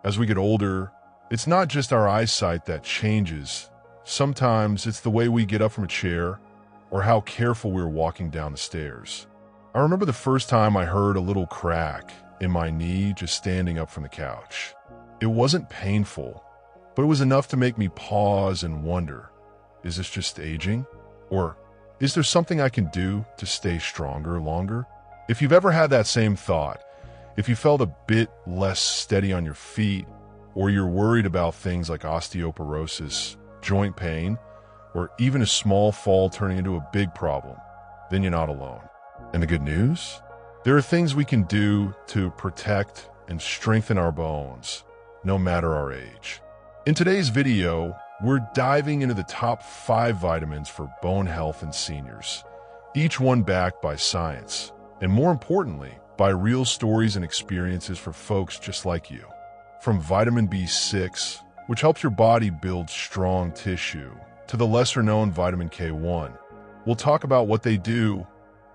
As we get older, it's not just our eyesight that changes. Sometimes it's the way we get up from a chair or how careful we're walking down the stairs. I remember the first time I heard a little crack in my knee just standing up from the couch. It wasn't painful, but it was enough to make me pause and wonder, is this just aging? Or is there something I can do to stay stronger longer? If you've ever had that same thought, if you felt a bit less steady on your feet, or you're worried about things like osteoporosis, joint pain, or even a small fall turning into a big problem, then you're not alone. And the good news? There are things we can do to protect and strengthen our bones, no matter our age. In today's video, we're diving into the top 5 vitamins for bone health in seniors, each one backed by science, and more importantly, by real stories and experiences for folks just like you. From vitamin B6, which helps your body build strong tissue, to the lesser-known vitamin K1. We'll talk about what they do,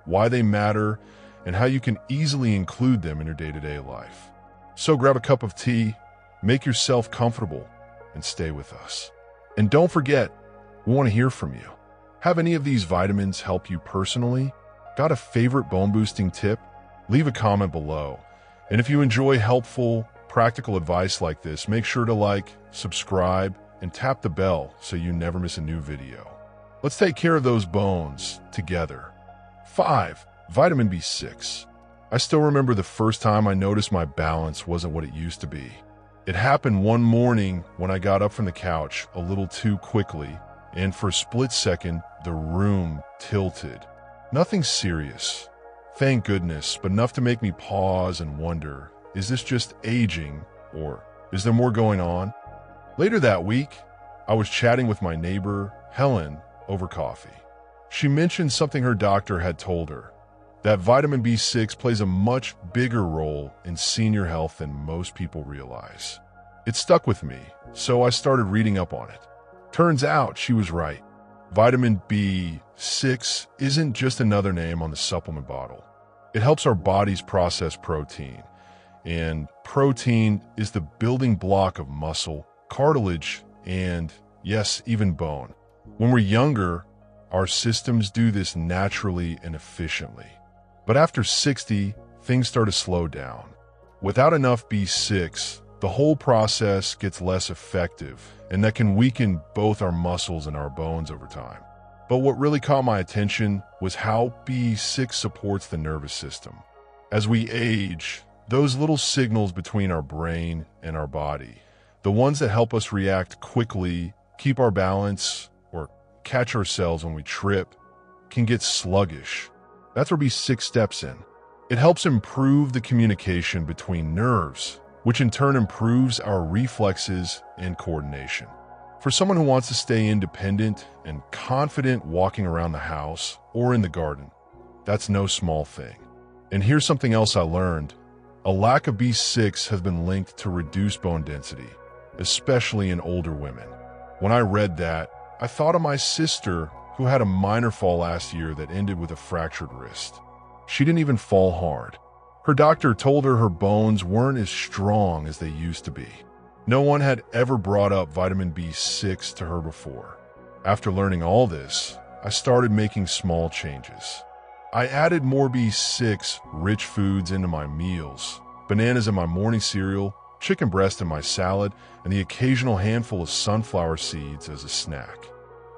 why they matter, and how you can easily include them in your day-to-day life. So grab a cup of tea, make yourself comfortable, and stay with us. And don't forget, we want to hear from you. Have any of these vitamins help you personally? Got a favorite bone-boosting tip? Leave a comment below. And if you enjoy helpful, practical advice like this, make sure to like, subscribe, and tap the bell so you never miss a new video. Let's take care of those bones together. 5. Vitamin B6. I still remember the first time I noticed my balance wasn't what it used to be. It happened one morning when I got up from the couch a little too quickly, and for a split second, the room tilted. Nothing serious, thank goodness, but enough to make me pause and wonder, is this just aging, or is there more going on? Later that week, I was chatting with my neighbor, Helen, over coffee. She mentioned something her doctor had told her, that vitamin B6 plays a much bigger role in senior health than most people realize. It stuck with me, so I started reading up on it. Turns out she was right. Vitamin B6 isn't just another name on the supplement bottle. It helps our bodies process protein, and protein is the building block of muscle, cartilage, and, yes, even bone. When we're younger, our systems do this naturally and efficiently. But after 60, things start to slow down. Without enough B6, the whole process gets less effective, and that can weaken both our muscles and our bones over time. But what really caught my attention was how B6 supports the nervous system. As we age, those little signals between our brain and our body, the ones that help us react quickly, keep our balance, or catch ourselves when we trip, can get sluggish. That's where B6 steps in. It helps improve the communication between nerves, which in turn improves our reflexes and coordination. For someone who wants to stay independent and confident walking around the house or in the garden, that's no small thing. And here's something else I learned. A lack of B6 has been linked to reduced bone density, especially in older women. When I read that, I thought of my sister who had a minor fall last year that ended with a fractured wrist. She didn't even fall hard. Her doctor told her her bones weren't as strong as they used to be. No one had ever brought up vitamin B6 to her before. After learning all this, I started making small changes. I added more B6-rich foods into my meals, bananas in my morning cereal, chicken breast in my salad, and the occasional handful of sunflower seeds as a snack.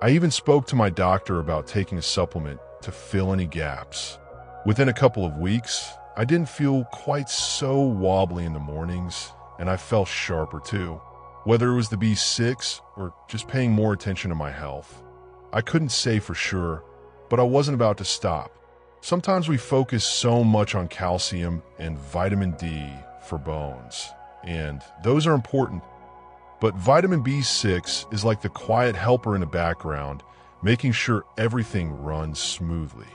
I even spoke to my doctor about taking a supplement to fill any gaps. Within a couple of weeks, I didn't feel quite so wobbly in the mornings, and I felt sharper too. Whether it was the B6 or just paying more attention to my health, I couldn't say for sure, but I wasn't about to stop. Sometimes we focus so much on calcium and vitamin D for bones, and those are important. But vitamin B6 is like the quiet helper in the background, making sure everything runs smoothly.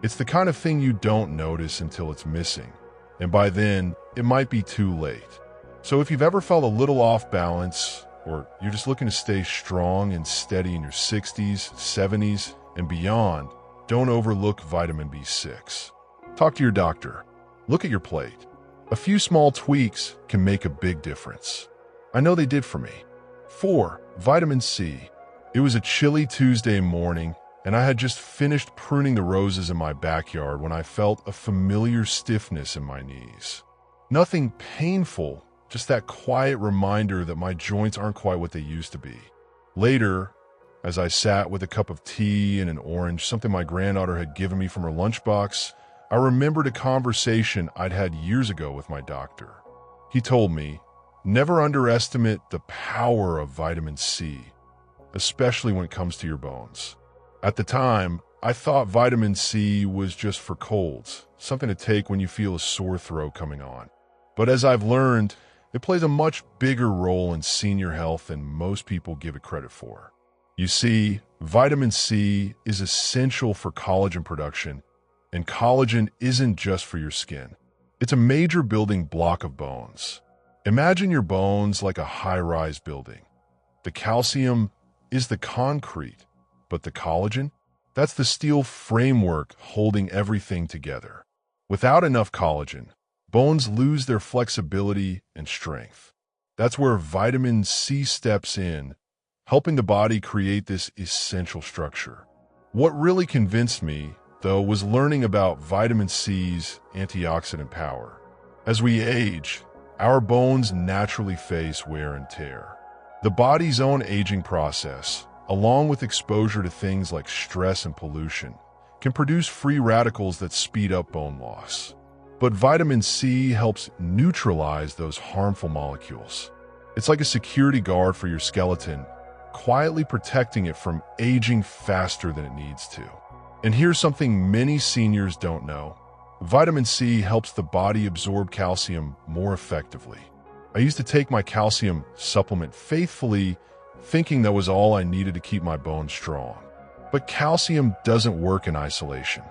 It's the kind of thing you don't notice until it's missing, and by then, it might be too late. So if you've ever felt a little off balance, or you're just looking to stay strong and steady in your 60s, 70s, and beyond, don't overlook vitamin B6. Talk to your doctor. Look at your plate. A few small tweaks can make a big difference. I know they did for me. 4. Vitamin C. It was a chilly Tuesday morning, and I had just finished pruning the roses in my backyard when I felt a familiar stiffness in my knees. Nothing painful, just that quiet reminder that my joints aren't quite what they used to be. Later, as I sat with a cup of tea and an orange, something my granddaughter had given me from her lunchbox, I remembered a conversation I'd had years ago with my doctor. He told me, never underestimate the power of vitamin C, especially when it comes to your bones. At the time, I thought vitamin C was just for colds, something to take when you feel a sore throat coming on. But as I've learned, it plays a much bigger role in senior health than most people give it credit for. You see, vitamin C is essential for collagen production, and collagen isn't just for your skin. It's a major building block of bones. Imagine your bones like a high-rise building. The calcium is the concrete, but the collagen? That's the steel framework holding everything together. Without enough collagen, bones lose their flexibility and strength. That's where vitamin C steps in, helping the body create this essential structure. What really convinced me, though, was learning about vitamin C's antioxidant power. As we age, our bones naturally face wear and tear. The body's own aging process, along with exposure to things like stress and pollution, can produce free radicals that speed up bone loss. But vitamin C helps neutralize those harmful molecules. It's like a security guard for your skeleton, quietly protecting it from aging faster than it needs to. And here's something many seniors don't know. Vitamin C helps the body absorb calcium more effectively. I used to take my calcium supplement faithfully, thinking that was all I needed to keep my bones strong. But calcium doesn't work in isolation.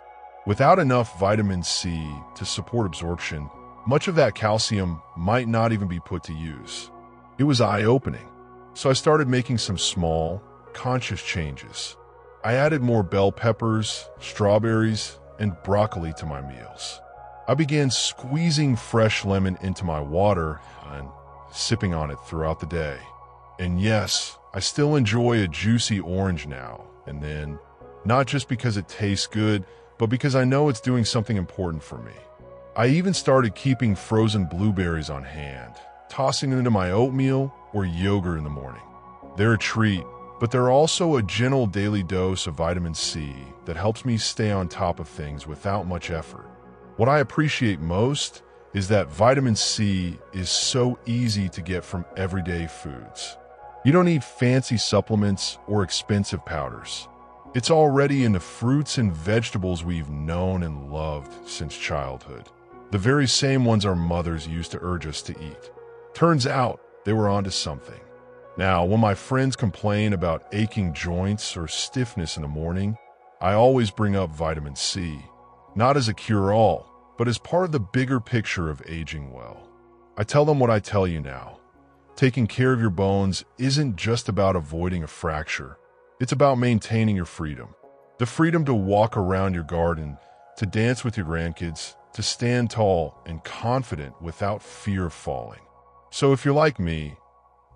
Without enough vitamin C to support absorption, much of that calcium might not even be put to use. It was eye-opening. So I started making some small, conscious changes. I added more bell peppers, strawberries, and broccoli to my meals. I began squeezing fresh lemon into my water and sipping on it throughout the day. And yes, I still enjoy a juicy orange now and then, not just because it tastes good, but because I know it's doing something important for me. I even started keeping frozen blueberries on hand, tossing them into my oatmeal or yogurt in the morning. They're a treat, but they're also a gentle daily dose of vitamin C that helps me stay on top of things without much effort. What I appreciate most is that vitamin C is so easy to get from everyday foods. You don't need fancy supplements or expensive powders. It's already in the fruits and vegetables we've known and loved since childhood. The very same ones our mothers used to urge us to eat. Turns out they were onto something. Now, when my friends complain about aching joints or stiffness in the morning, I always bring up vitamin C, not as a cure-all, but as part of the bigger picture of aging well. I tell them what I tell you now. Taking care of your bones isn't just about avoiding a fracture. It's about maintaining your freedom. The freedom to walk around your garden, to dance with your grandkids, to stand tall and confident without fear of falling. So if you're like me,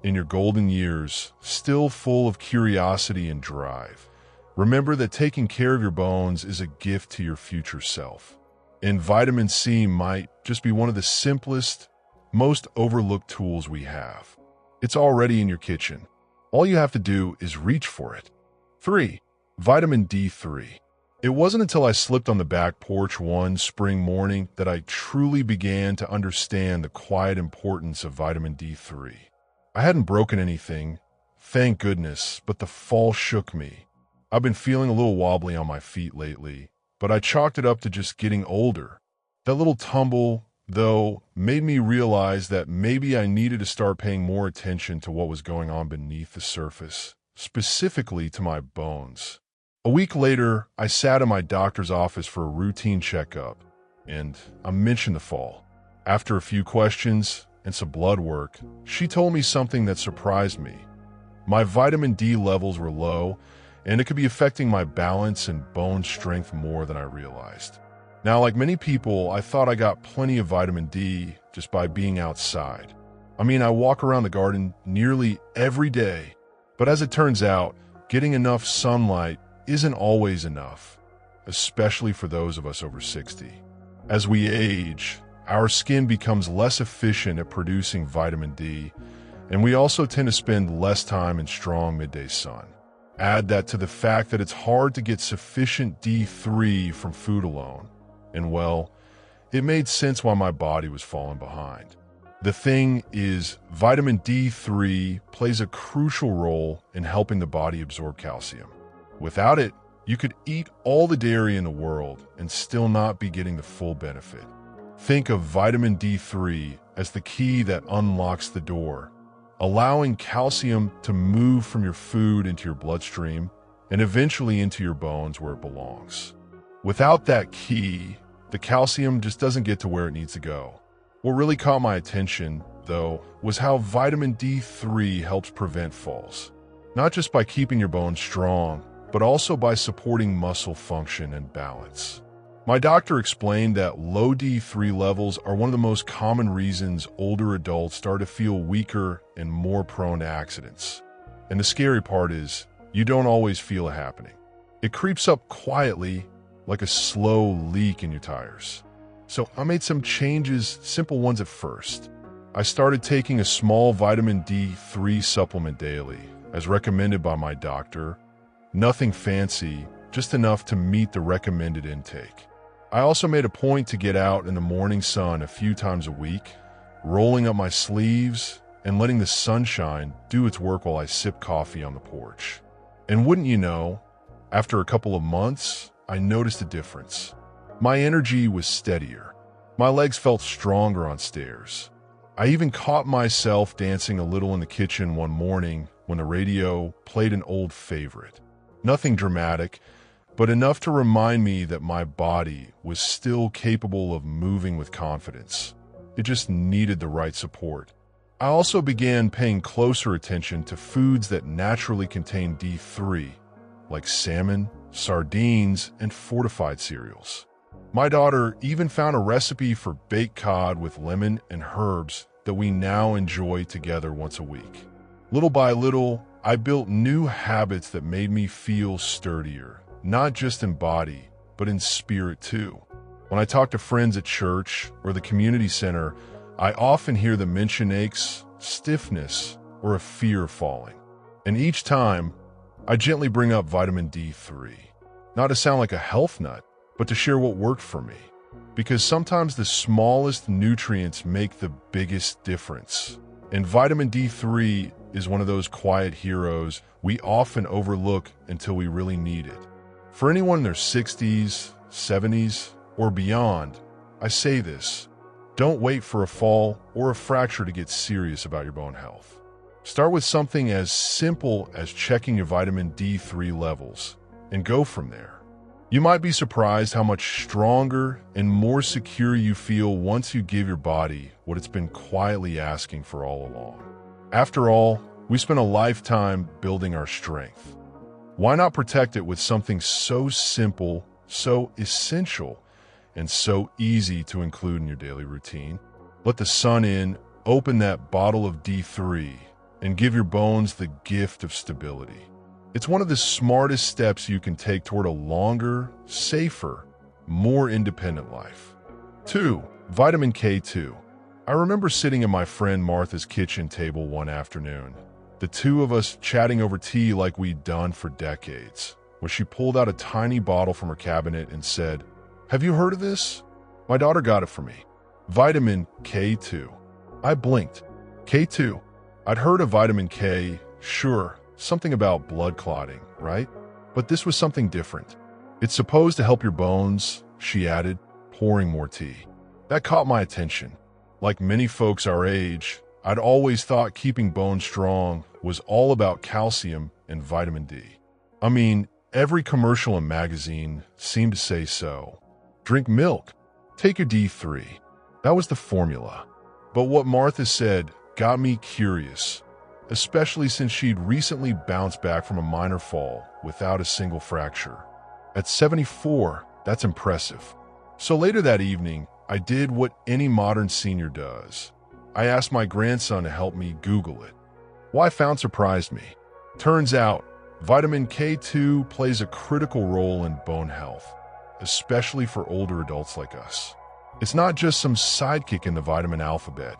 in your golden years, still full of curiosity and drive, remember that taking care of your bones is a gift to your future self. And vitamin C might just be one of the simplest, most overlooked tools we have. It's already in your kitchen. All you have to do is reach for it. 3. Vitamin D3. It wasn't until I slipped on the back porch one spring morning that I truly began to understand the quiet importance of vitamin D3. I hadn't broken anything, thank goodness, but the fall shook me. I've been feeling a little wobbly on my feet lately, but I chalked it up to just getting older. That little tumble, though, made me realize that maybe I needed to start paying more attention to what was going on beneath the surface, specifically to my bones. A week later, I sat in my doctor's office for a routine checkup, and I mentioned the fall. After a few questions and some blood work, she told me something that surprised me. My vitamin D levels were low, and it could be affecting my balance and bone strength more than I realized. Now, like many people, I thought I got plenty of vitamin D just by being outside. I walk around the garden nearly every day, but as it turns out, getting enough sunlight isn't always enough, especially for those of us over 60. As we age, our skin becomes less efficient at producing vitamin D, and we also tend to spend less time in strong midday sun. Add that to the fact that it's hard to get sufficient D3 from food alone, and well, it made sense why my body was falling behind. The thing is, vitamin D3 plays a crucial role in helping the body absorb calcium. Without it, you could eat all the dairy in the world and still not be getting the full benefit. Think of vitamin D3 as the key that unlocks the door, allowing calcium to move from your food into your bloodstream and eventually into your bones where it belongs. Without that key, the calcium just doesn't get to where it needs to go. What really caught my attention, though, was how vitamin D3 helps prevent falls. Not just by keeping your bones strong, but also by supporting muscle function and balance. My doctor explained that low D3 levels are one of the most common reasons older adults start to feel weaker and more prone to accidents. And the scary part is, you don't always feel it happening. It creeps up quietly, like a slow leak in your tires. So I made some changes, simple ones at first. I started taking a small vitamin D3 supplement daily, as recommended by my doctor. Nothing fancy, just enough to meet the recommended intake. I also made a point to get out in the morning sun a few times a week, rolling up my sleeves and letting the sunshine do its work while I sip coffee on the porch. And wouldn't you know, after a couple of months, I noticed a difference. My energy was steadier. My legs felt stronger on stairs. I even caught myself dancing a little in the kitchen one morning when the radio played an old favorite. Nothing dramatic, but enough to remind me that my body was still capable of moving with confidence. It just needed the right support. I also began paying closer attention to foods that naturally contain D3, like salmon, sardines, and fortified cereals. My daughter even found a recipe for baked cod with lemon and herbs that we now enjoy together once a week. Little by little, I built new habits that made me feel sturdier, not just in body, but in spirit too. When I talk to friends at church or the community center, I often hear them mention aches, stiffness, or a fear of falling. And each time, I gently bring up vitamin D3. Not to sound like a health nut, but to share what worked for me. Because sometimes the smallest nutrients make the biggest difference. And vitamin D3 is one of those quiet heroes we often overlook until we really need it. For anyone in their 60s, 70s, or beyond, I say this: don't wait for a fall or a fracture to get serious about your bone health. Start with something as simple as checking your vitamin D3 levels, and go from there. You might be surprised how much stronger and more secure you feel once you give your body what it's been quietly asking for all along. After all, we spend a lifetime building our strength. Why not protect it with something so simple, so essential, and so easy to include in your daily routine? Let the sun in, open that bottle of D3, and give your bones the gift of stability. It's one of the smartest steps you can take toward a longer, safer, more independent life. 2. Vitamin K2. I remember sitting at my friend Martha's kitchen table one afternoon, the two of us chatting over tea like we'd done for decades, when she pulled out a tiny bottle from her cabinet and said, "Have you heard of this?" My daughter got it for me. Vitamin K2. I blinked. K2. I'd heard of vitamin K, sure. Something about blood clotting, right? But this was something different. It's supposed to help your bones, she added, pouring more tea. That caught my attention. Like many folks our age, I'd always thought keeping bones strong was all about calcium and vitamin D. Every commercial and magazine seemed to say so. Drink milk. Take your D3. That was the formula. But what Martha said got me curious, especially since she'd recently bounced back from a minor fall without a single fracture. At 74, that's impressive. So later that evening, I did what any modern senior does. I asked my grandson to help me Google it. What I found surprised me. Turns out, vitamin K2 plays a critical role in bone health, especially for older adults like us. It's not just some sidekick in the vitamin alphabet.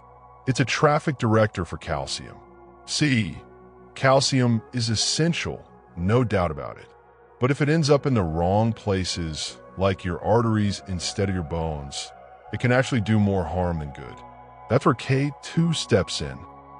It's a traffic director for calcium. See, calcium is essential, no doubt about it. But if it ends up in the wrong places, like your arteries instead of your bones, it can actually do more harm than good. That's where K2 steps in.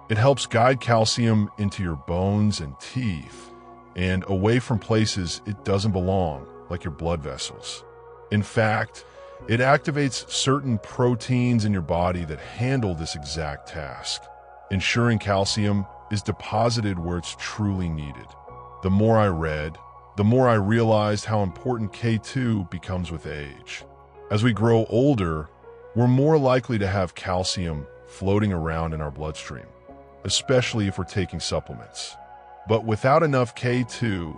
It helps guide calcium into your bones and teeth, and away from places it doesn't belong, like your blood vessels. In fact, it activates certain proteins in your body that handle this exact task, ensuring calcium is deposited where it's truly needed. The more I read, the more I realized how important K2 becomes with age. As we grow older, we're more likely to have calcium floating around in our bloodstream, especially if we're taking supplements. But without enough K2,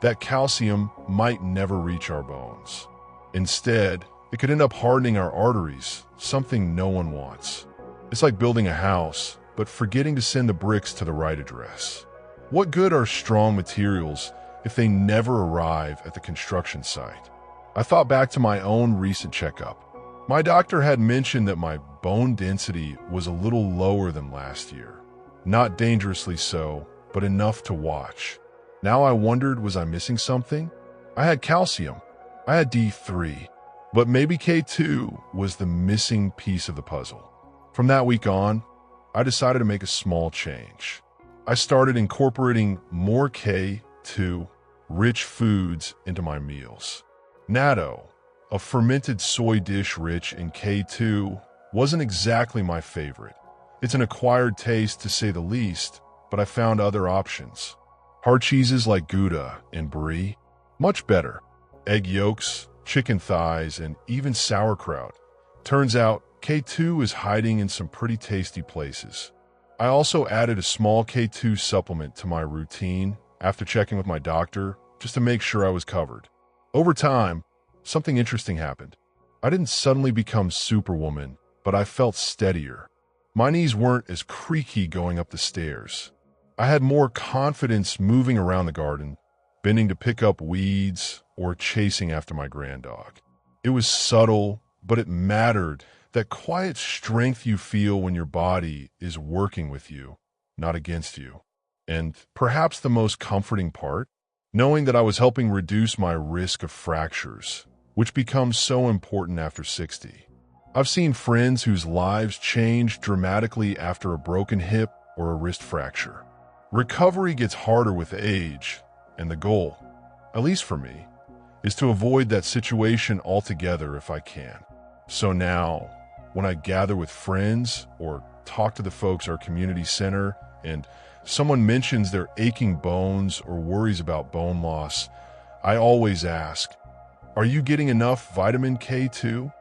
that calcium might never reach our bones. Instead, it could end up hardening our arteries, something no one wants. It's like building a house, but forgetting to send the bricks to the right address. What good are strong materials if they never arrive at the construction site? I thought back to my own recent checkup. My doctor had mentioned that my bone density was a little lower than last year. Not dangerously so, but enough to watch. Now I wondered, was I missing something? I had calcium. I had D3. But maybe K2 was the missing piece of the puzzle. From that week on, I decided to make a small change. I started incorporating more K2 rich foods into my meals. Natto, a fermented soy dish rich in K2, wasn't exactly my favorite. It's an acquired taste to say the least, but I found other options. Hard cheeses like Gouda and Brie, much better. Egg yolks, chicken thighs, and even sauerkraut. Turns out, K2 is hiding in some pretty tasty places. I also added a small K2 supplement to my routine after checking with my doctor, just to make sure I was covered. Over time, something interesting happened. I didn't suddenly become Superwoman, but I felt steadier. My knees weren't as creaky going up the stairs. I had more confidence moving around the garden, bending to pick up weeds, or chasing after my granddog. It was subtle, but it mattered. That quiet strength you feel when your body is working with you, not against you. And perhaps the most comforting part, knowing that I was helping reduce my risk of fractures, which becomes so important after 60. I've seen friends whose lives changed dramatically after a broken hip or a wrist fracture. Recovery gets harder with age, and the goal, at least for me, is to avoid that situation altogether if I can. So now, when I gather with friends or talk to the folks at our community center and someone mentions their aching bones or worries about bone loss, I always ask, are you getting enough vitamin K2?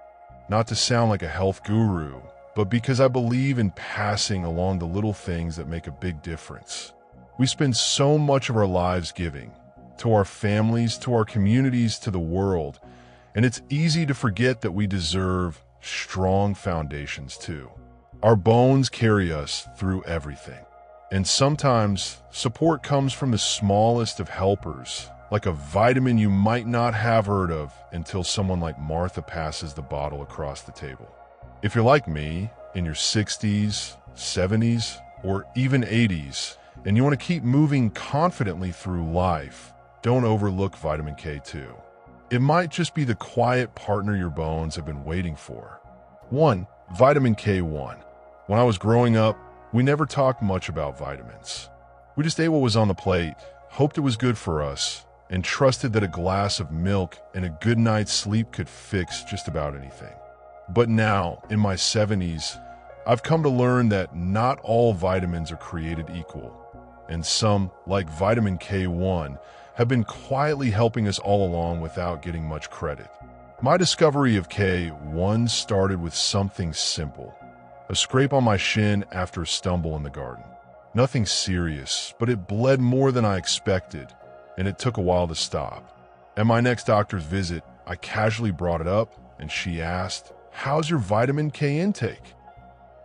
Not to sound like a health guru, but because I believe in passing along the little things that make a big difference. We spend so much of our lives giving, to our families, to our communities, to the world, and it's easy to forget that we deserve strong foundations too. Our bones carry us through everything. And sometimes support comes from the smallest of helpers, like a vitamin you might not have heard of until someone like Martha passes the bottle across the table. If you're like me, in your 60s, 70s, or even 80s, and you want to keep moving confidently through life, don't overlook vitamin K2. It might just be the quiet partner your bones have been waiting for. 1. Vitamin K1. When I was growing up, we never talked much about vitamins. We just ate what was on the plate, hoped it was good for us, and trusted that a glass of milk and a good night's sleep could fix just about anything. But now, in my 70s, I've come to learn that not all vitamins are created equal, and some, like vitamin K1, have been quietly helping us all along without getting much credit. My discovery of K1 started with something simple, a scrape on my shin after a stumble in the garden. Nothing serious, but it bled more than I expected, and it took a while to stop. At my next doctor's visit, I casually brought it up, and she asked, "How's your vitamin K intake?"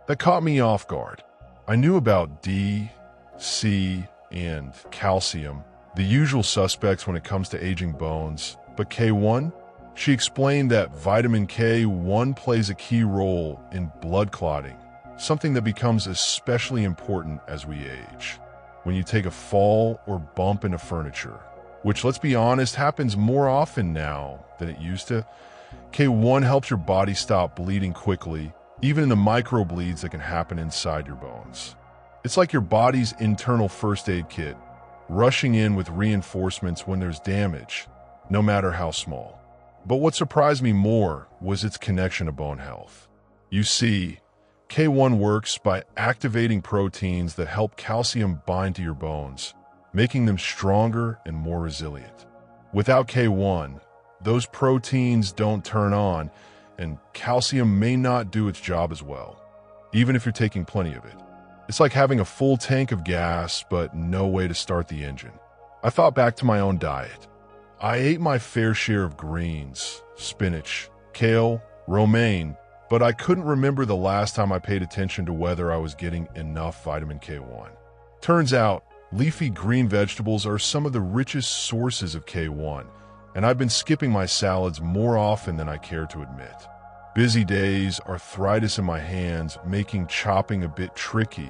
That caught me off guard. I knew about D, C, and calcium, the usual suspects when it comes to aging bones, but K1? She explained that vitamin K1 plays a key role in blood clotting, something that becomes especially important as we age. When you take a fall or bump into furniture, which, let's be honest, happens more often now than it used to, K1 helps your body stop bleeding quickly, even in the microbleeds that can happen inside your bones. It's like your body's internal first aid kit, rushing in with reinforcements when there's damage, no matter how small. But what surprised me more was its connection to bone health. You see, K1 works by activating proteins that help calcium bind to your bones, making them stronger and more resilient. Without K1, those proteins don't turn on, and calcium may not do its job as well, even if you're taking plenty of it. It's like having a full tank of gas, but no way to start the engine. I thought back to my own diet. I ate my fair share of greens, spinach, kale, romaine, but I couldn't remember the last time I paid attention to whether I was getting enough vitamin K1. Turns out, leafy green vegetables are some of the richest sources of K1, and I've been skipping my salads more often than I care to admit. Busy days, arthritis in my hands, making chopping a bit tricky.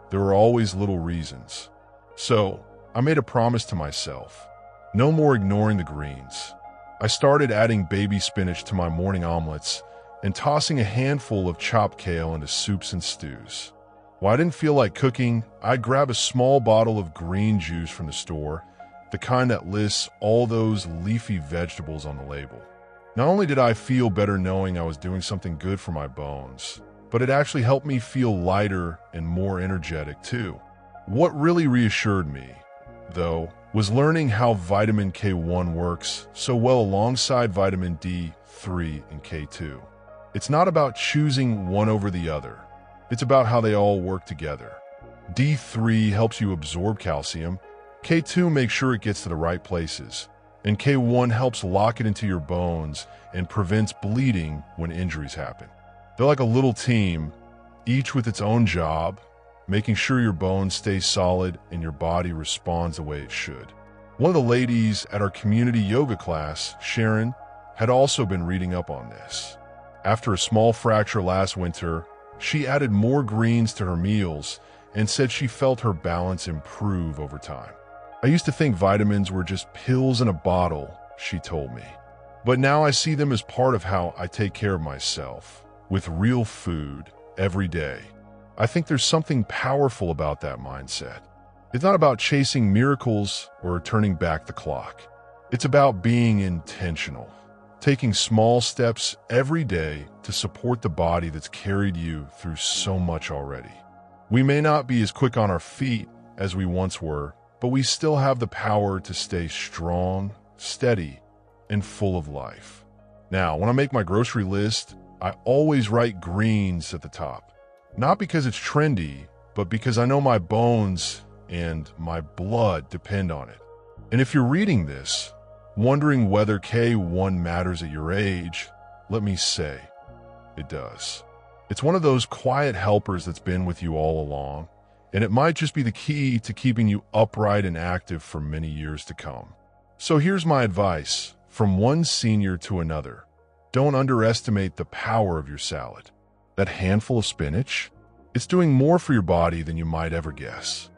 There are always little reasons. So, I made a promise to myself. No more ignoring the greens. I started adding baby spinach to my morning omelets and tossing a handful of chopped kale into soups and stews. While I didn't feel like cooking, I'd grab a small bottle of green juice from the store, the kind that lists all those leafy vegetables on the label. Not only did I feel better knowing I was doing something good for my bones, but it actually helped me feel lighter and more energetic too. What really reassured me, though, was learning how vitamin K1 works so well alongside vitamin D3 and K2. It's not about choosing one over the other. It's about how they all work together. D3 helps you absorb calcium, K2 makes sure it gets to the right places, and K1 helps lock it into your bones and prevents bleeding when injuries happen. They're like a little team, each with its own job, making sure your bones stay solid and your body responds the way it should. One of the ladies at our community yoga class, Sharon, had also been reading up on this. After a small fracture last winter, she added more greens to her meals and said she felt her balance improve over time. I used to think vitamins were just pills in a bottle, she told me. But now I see them as part of how I take care of myself, with real food, every day. I think there's something powerful about that mindset. It's not about chasing miracles or turning back the clock. It's about being intentional, taking small steps every day to support the body that's carried you through so much already. We may not be as quick on our feet as we once were, but we still have the power to stay strong, steady, and full of life. Now, when I make my grocery list, I always write greens at the top. Not because it's trendy, but because I know my bones and my blood depend on it. And if you're reading this, wondering whether K1 matters at your age, let me say, it does. It's one of those quiet helpers that's been with you all along, and it might just be the key to keeping you upright and active for many years to come. So here's my advice, from one senior to another. Don't underestimate the power of your salad. That handful of spinach, it's doing more for your body than you might ever guess.